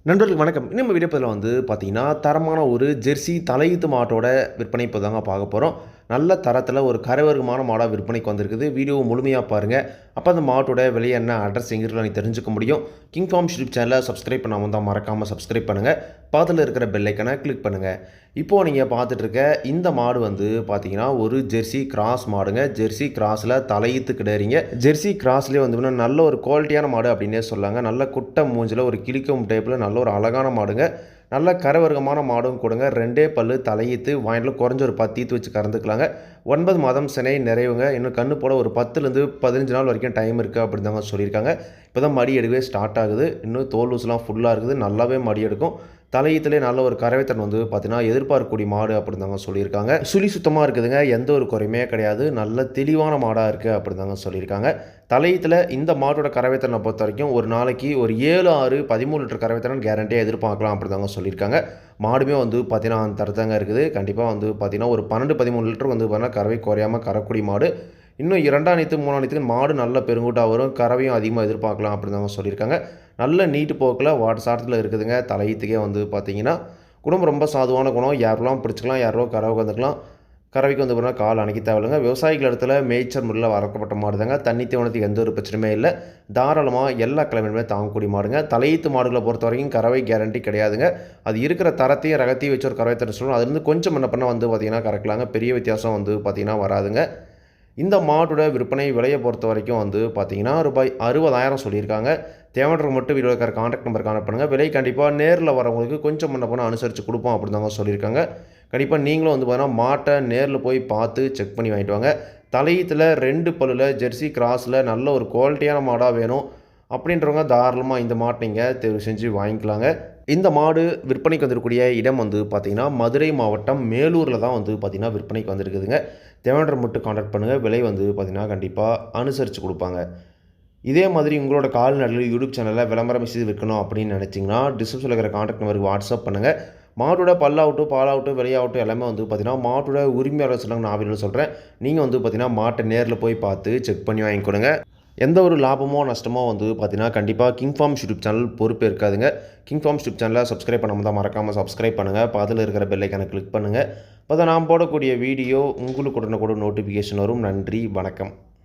நண்பர்களுக்கு வணக்கம். நம்ம வீடியோ பதிவில் பார்த்தீங்கன்னா, தரமான ஒரு ஜெர்சி தலையீத்து மாட்டோட விற்பனை இப்போ தாங்க பார்க்க போகிறோம். நல்ல தரத்தில் ஒரு கரைவர்க்கமான மாடாக விற்பனைக்கு வந்திருக்குது. வீடியோ முழுமையாக பாருங்கள். அப்போ அந்த மாட்டோட விலை என்ன, அட்ரஸ் எங்கிறத நீங்கள் தெரிஞ்சுக்க முடியும். கிங் ஃபார்ம் யூடியூப் சேனலை சப்ஸ்கிரைப் பண்ணாமல் தான் மறக்காமல் சப்ஸ்கிரைப் பண்ணுங்கள். பக்கத்தில் இருக்கிற பெல் ஐக்கனை கிளிக் பண்ணுங்கள். இப்போது நீங்கள் பார்த்துட்டு இருக்க இந்த மாடு பார்த்தீங்கன்னா ஒரு ஜெர்சி கிராஸ் மாடுங்க. ஜெர்சி கிராஸில் தலையீத்து கிடையாதுங்க. ஜெர்சி கிராஸ்லேயே நல்ல ஒரு குவாலிட்டியான மாடு அப்படின்னே சொல்லாங்க. நல்ல குட்டை மூஞ்சில் ஒரு கிளிக்கும் டைப்பில் நல்ல ஒரு அழகான மாடுங்க. நல்ல கரவர்க்கமான மாடும் கொடுங்க. 2 பல்லு தலையீத்து வாயிலில் குறைஞ்ச ஒரு 10 ஈத்து வச்சு கறந்துக்கலாங்க. 9 மாதம் சினை நிறைவுங்க. இன்னும் கண்ணு போட ஒரு 10லேருந்து 15 நாள் வரைக்கும் டைம் இருக்குது அப்படின்னு தாங்க சொல்லியிருக்காங்க. இப்போ தான் மடி எடுக்கவே ஸ்டார்ட் ஆகுது. இன்னும் தோல் லூஸ்லாம் ஃபுல்லாக இருக்குது. நல்லாவே மடி எடுக்கும். தலையீத்துலேயே நல்ல ஒரு கறவைத்தன் பார்த்தீங்கன்னா எதிர்பார்க்கக்கூடிய மாடு அப்படின்னு தாங்க சொல்லியிருக்காங்க. சுழி சுத்தமாக இருக்குதுங்க. எந்த ஒரு குறையுமே கிடையாது. நல்ல தெளிவான மாடாக இருக்குது அப்படின்னு தாங்க சொல்லியிருக்காங்க. தலையீத்தில் இந்த மாட்டோட கறவைத்தனை பொறுத்த வரைக்கும் ஒரு நாளைக்கு ஒரு 7, 6, 13 லிட்டர் கறவைத்தனன் கேரண்டியாக எதிர்பார்க்கலாம் அப்படி தாங்க சொல்லியிருக்காங்க. மாடுமே பார்த்தீங்கன்னா அந்த தரத்தாங்க இருக்குது. கண்டிப்பாக பார்த்தீங்கன்னா ஒரு 12, 13 லிட்டர் பார்த்தீங்கன்னா கறவை குறையாமல் கறக்கூடிய மாடு. இன்னும் 2ஆம் நீத்து 3ஆம் நீத்துக்கு மாடு நல்ல பெருங்கூட்டாக வரும். கறவையும் அதிகமாக எதிர்பார்க்கலாம் அப்படின்னு தாங்க சொல்லியிருக்காங்க. நல்ல நீட்டு போக்கில் சாரத்தில் இருக்குதுங்க. தலையீத்துக்கே பார்த்தீங்கன்னா குணம் ரொம்ப சாதுவான குணம். யாரெல்லாம் பிடிச்சிக்கலாம், யாரோ கறவை வந்துக்கலாம். கறவைக்கு பார்த்தீங்கன்னா கால் அணைக்க தேவையில்லைங்க. விவசாயிகள் இடத்துல மேய்ச்சல் முறையில் வளர்க்கப்பட்ட மாடு தாங்க. தண்ணி தீவனத்துக்கு எந்த ஒரு பிரச்சனையுமே இல்லை. தாராளமாக எல்லா கிழமையுமே தாங்கக்கூடிய மாடுங்க. தலையீத்து மாடுகளை பொறுத்த வரைக்கும் கறவை கேரண்டி கிடையாதுங்க. அது இருக்கிற தரத்தையும் ரகத்தையும் வச்சு ஒரு கறவை தர சொல்லணும். அதுலேருந்து கொஞ்சம் என்ன பண்ண பார்த்தீங்கன்னா கறக்கலாங்க. பெரிய வித்தியாசம் பார்த்தீங்கன்னா வராதுங்க. இந்த மாட்டோட விற்பனை விலையை பொறுத்த வரைக்கும் பார்த்தீங்கன்னா ரூபாய் 60,000 சொல்லியிருக்காங்க. தேவைன்றவங்க மட்டும் வீடியோ இருக்கிற கான்டாக்ட் நம்பர் கான்டாக்ட் பண்ணுங்கள். விலை கண்டிப்பாக நேரில் வரவங்களுக்கு கொஞ்சம் முன்ன பண்ண அனுசரித்து கொடுப்போம் அப்படின்னு தாங்க சொல்லியிருக்காங்க. கண்டிப்பாக நீங்களும் பார்த்தீங்கன்னா மாட்டை நேரில் போய் பார்த்து செக் பண்ணி வாங்கிட்டு வாங்க. தலையீத்தில் 2 பல்லில் ஜெர்சி கிராஸில் நல்ல ஒரு குவாலிட்டியான மாடாக வேணும் அப்படின்றவங்க தாராளமாக இந்த மாட்டை நீங்கள் தேர்வு செஞ்சு வாங்கிக்கலாங்க. இந்த மாடு விற்பனைக்கு வந்திருக்கக்கூடிய இடம் பார்த்திங்கன்னா மதுரை மாவட்டம் மேலூரில் தான் பார்த்திங்கன்னா விற்பனைக்கு வந்திருக்குதுங்க. தேவையான மட்டும் கான்டாக்ட் பண்ணுங்கள். விலை பார்த்திங்கன்னா கண்டிப்பாக அனுசரித்து கொடுப்பாங்க. இதே மாதிரி உங்களோட கால்நடையில் யூடியூப் சேனலில் விளம்பரம் செய்து விற்கணும் அப்படின்னு நினச்சிங்கன்னா டிஸ்கிரிப்ஷனில் இருக்கிற கான்டாக்ட் நம்பருக்கு வாட்ஸ்அப் பண்ணுங்கள். மாட்டோட பல்லாகட்டும் பாலாகட்டும் விலையாகட்டும் எல்லாமே பார்த்திங்கன்னா மாட்டோட உரிமையாளர் சொன்னாங்க. நான் வீடியோவில் சொல்கிறேன். நீங்கள் பார்த்திங்கன்னா மாட்டை நேரில் போய் பார்த்து செக் பண்ணி வாங்கிக்கொடுங்க. எந்த ஒரு லாபமோ நஷ்டமோ பார்த்தீங்கன்னா கண்டிப்பாக கிங் ஃபார்ம் யூடியூப் சேனல் பொறுப்பு இருக்காதுங்க. கிங் ஃபார்ம் யூடியூப் சேனலை சப்ஸ்கிரைப் பண்ணாமல் தான் மறக்காமல் சப்ஸ்கிரைப் பண்ணுங்கள். அதில் இருக்கிற பெல் ஐக்கானை கிளிக் பண்ணுங்கள். அப்போ தான் நான் போடக்கூடிய வீடியோ உங்களுக்கு உடனுக்குடன் நோட்டிஃபிகேஷன் வரும். நன்றி, வணக்கம்.